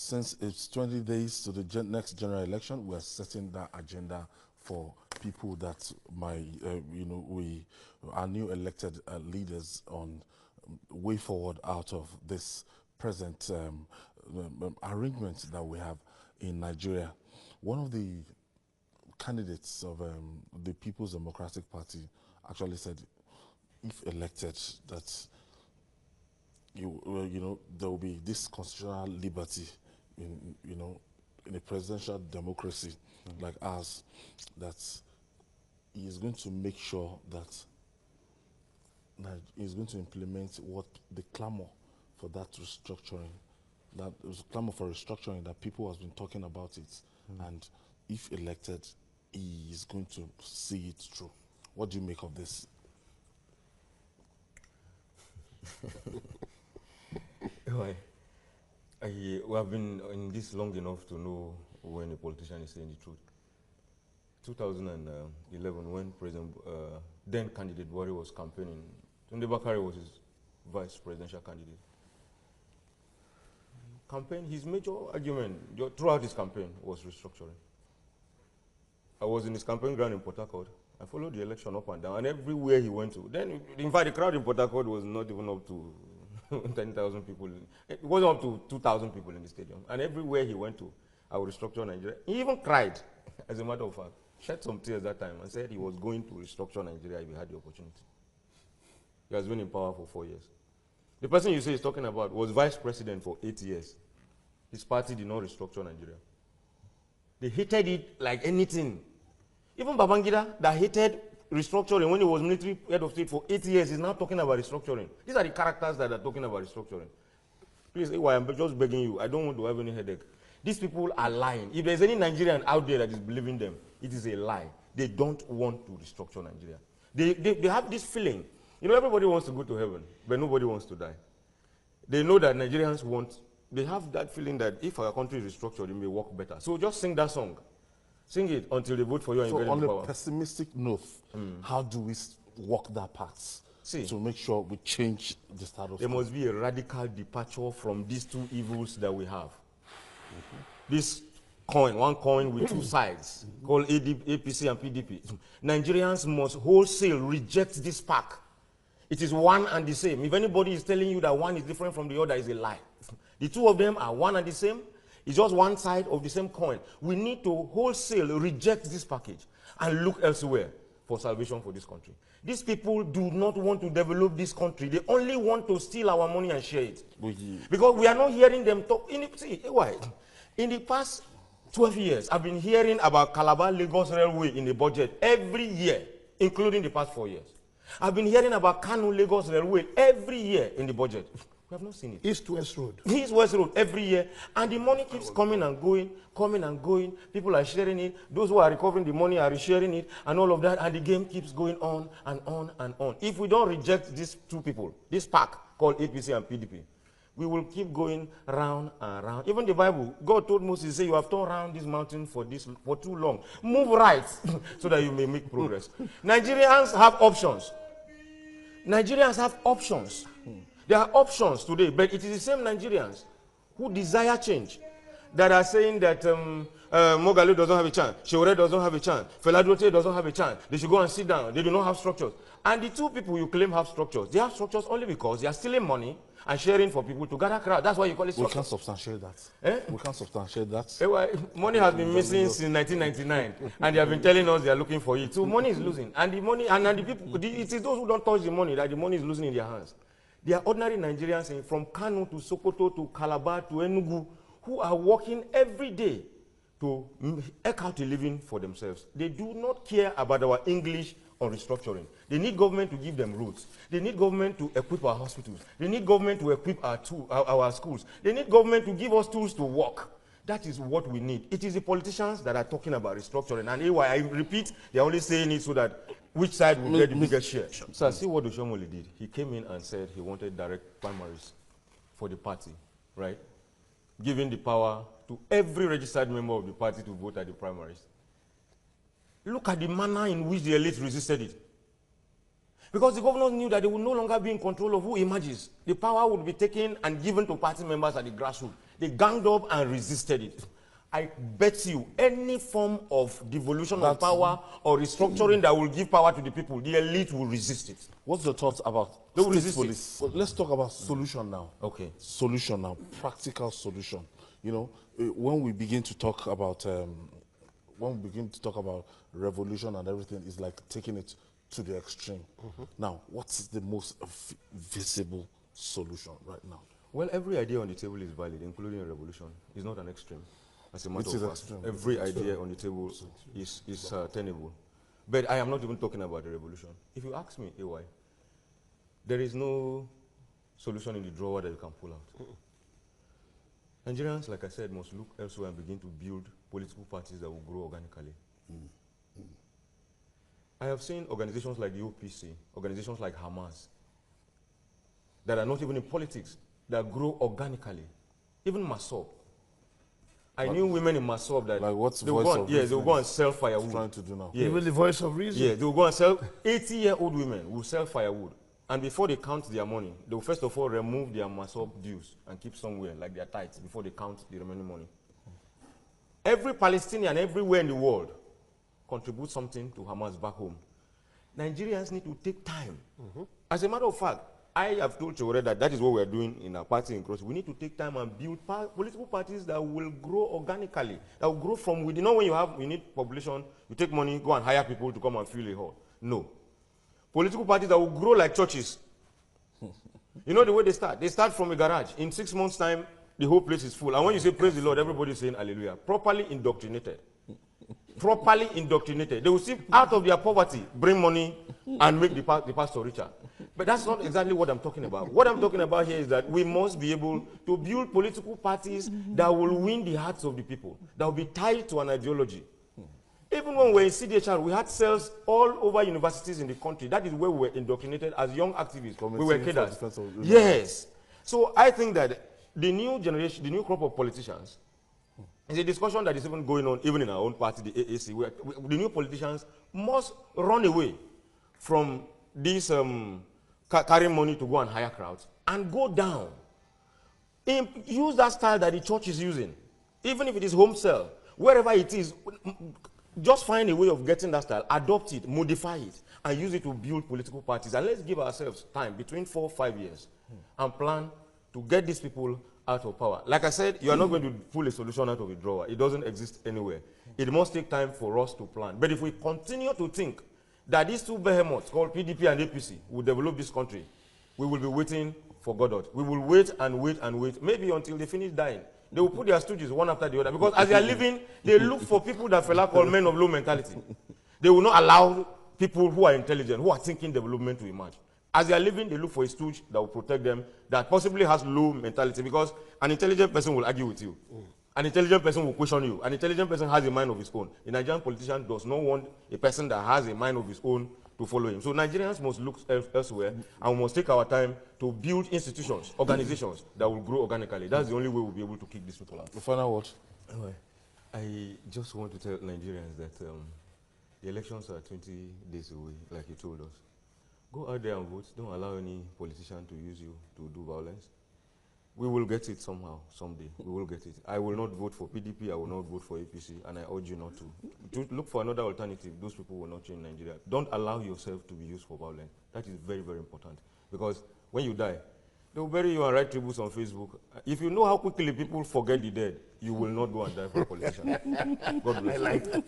since it's 20 days to the next general election, we're setting that agenda for people that we are new elected leaders on way forward out of this present arrangement that we have in Nigeria. One of the candidates of the People's Democratic Party actually said, if elected, that there will be this constitutional liberty in a presidential democracy like ours, that he is going to make sure that he is going to implement what the clamor for that restructuring, that was clamor for restructuring, that people have been talking about it, and if elected, he is going to see it through. What do you make of this? We have been in this long enough to know when a politician is saying the truth. 2011, when then candidate Buhari was campaigning, Tunde Bakare was his vice presidential candidate. His major argument throughout his campaign was restructuring. I was in his campaign ground in Port Harcourt. I followed the election up and down, and everywhere he went to. Then, in fact, the crowd in Port Harcourt was not even up to 10,000 people. It wasn't up to 2,000 people in the stadium. And everywhere he went to, I would restructure Nigeria. He even cried, as a matter of fact, shed some tears that time, and said he was going to restructure Nigeria if he had the opportunity. He has been in power for 4 years. The person you say is talking about was vice president for 8 years. His party did not restructure Nigeria. They hated it like anything. Even Babangida, that hated restructuring when he was military head of state for 8 years, is now talking about restructuring. These are the characters that are talking about restructuring. Please, I'm just begging you, I don't want to have any headache. These people are lying. If there's any Nigerian out there that is believing them, it is a lie. They don't want to restructure Nigeria. They have this feeling. Everybody wants to go to heaven, but nobody wants to die. They know that Nigerians they have that feeling that if our country is restructured, it may work better. So just sing that song. Sing it until they vote for you and you get into power. On a pessimistic note, how do we walk that path to make sure we change the status quo? There must be a radical departure from these two evils that we have. This coin, one coin with two sides, called APC and PDP. Nigerians must wholesale reject this pack. It is one and the same. If anybody is telling you that one is different from the other, it's a lie. The two of them are one and the same. It's just one side of the same coin. We need to wholesale reject this package and look elsewhere for salvation for this country. These people do not want to develop this country. They only want to steal our money and share it. Because we are not hearing them talk. In the past 12 years, I've been hearing about Calabar-Lagos Railway in the budget every year, including the past 4 years. I've been hearing about Kano-Lagos Railway every year in the budget. We have not seen it. East-West Road. East-West Road every year. And the money keeps coming and going, coming and going. People are sharing it. Those who are recovering the money are resharing it and all of that. And the game keeps going on and on and on. If we don't reject these two people, this pack called APC and PDP, we will keep going round and round. Even the Bible, God told Moses, say, you have turned around this mountain for too long. Move right so that you may make progress. Nigerians have options. Nigerians have options. There are options today, but it is the same Nigerians who desire change that are saying that Mogale doesn't have a chance, Sheore doesn't have a chance, Feladote doesn't have a chance. They should go and sit down. They do not have structures. And the two people you claim have structures, they have structures only because they are stealing money and sharing for people to gather crowd. That's why you call it structure. We can't substantiate that. We can't substantiate that. Money has been missing since 1999, and they have been telling us they are looking for it. So money is losing, and the money, and the people, it is those who don't touch the money that the money is losing in their hands. They are ordinary Nigerians from Kano to Sokoto to Calabar to Enugu who are working every day to eke out a living for themselves. They do not care about our English on restructuring. They need government to give them roads. They need government to equip our hospitals. They need government to equip our schools. They need government to give us tools to work. That is what we need. It is the politicians that are talking about restructuring. And I repeat, they are only saying it so that which side will get the biggest share. So see what Oshomole did. He came in and said he wanted direct primaries for the party, right? Giving the power to every registered member of the party to vote at the primaries. Look at the manner in which the elite resisted it. Because the governors knew that they would no longer be in control of who emerges. The power would be taken and given to party members at the grassroots. They ganged up and resisted it. I bet you any form of devolution of power or restructuring that will give power to the people, the elite will resist it. What's your thoughts about They will state resist police? Well, let's talk about solution now. Okay. Solution now, practical solution. You know, when we begin to talk about revolution and everything, it's like taking it to the extreme. Now, what's the most visible solution right now? Well, every idea on the table is valid, including a revolution. It's not an extreme. As a matter of fact, extreme. every idea on the table is tenable. But I am not even talking about the revolution. If you ask me, AY, there is no solution in the drawer that you can pull out. Nigerians, like I said, must look elsewhere and begin to build political parties that will grow organically. I have seen organizations like the OPC, organizations like Hamas, that are not even in politics, that grow organically. Even Masob. I knew women in Masob that like what's they will go and sell firewood. Trying to do now. Yes. Even the voice of reason. Yeah, they will go and sell. 80-year-old women will sell firewood. And before they count their money, they will first of all remove their Masob dues and keep somewhere, like their tithes, before they count the remaining money. Every Palestinian, everywhere in the world, contributes something to Hamas back home. Nigerians need to take time. As a matter of fact, I have told you already that is what we are doing in our party in Cross. We need to take time and build political parties that will grow organically, that will grow from within. Not when you need population, you take money, go and hire people to come and fill a hall. No. Political parties that will grow like churches. You know the way they start? They start from a garage. In 6 months' time, the whole place is full. And when you say praise the Lord, everybody is saying hallelujah. Properly indoctrinated. Properly indoctrinated. They will see out of their poverty, bring money, and make the pastor richer. But that's not exactly what I'm talking about. What I'm talking about here is that we must be able to build political parties that will win the hearts of the people, that will be tied to an ideology. Even when we were in CDHR, we had cells all over universities in the country. That is where we were indoctrinated as young activists. We were cadres. Yes. So I think that the new generation, the new crop of politicians, it's a discussion that is even going on even in our own party, the AAC, where the new politicians must run away from this carrying money to go and hire crowds and go down. Use that style that the church is using. Even if it is home cell, wherever it is, just find a way of getting that style, adopt it, modify it, and use it to build political parties. And let's give ourselves time, between 4 or 5 years, and plan to get these people out of power. Like I said, you are not going to pull a solution out of a drawer. It doesn't exist anywhere. It must take time for us to plan. But if we continue to think that these two behemoths called PDP and APC will develop this country, we will be waiting for Godot. We will wait and wait and wait, maybe until they finish dying. They will put their stooges one after the other, because as they are living, they look for people that fella call men of low mentality. They will not allow people who are intelligent, who are thinking development to emerge. As they are living, they look for a stooge that will protect them, that possibly has low mentality, because an intelligent person will argue with you. An intelligent person will question you. An intelligent person has a mind of his own. A Nigerian politician does not want a person that has a mind of his own to follow him. So Nigerians must look elsewhere, and we must take our time to build institutions, organizations that will grow organically. That's the only way we'll be able to kick these people out. The final word. I just want to tell Nigerians that the elections are 20 days away, like you told us. Go out there and vote. Don't allow any politician to use you to do violence. We will get it somehow, someday. We will get it. I will not vote for PDP. I will not vote for APC, and I urge you not to. Look for another alternative. Those people will not change Nigeria. Don't allow yourself to be used for violence. That is very, very important. Because when you die, they will bury you and write tributes on Facebook. If you know how quickly people forget the dead, you will not go and die for a politician. God bless you.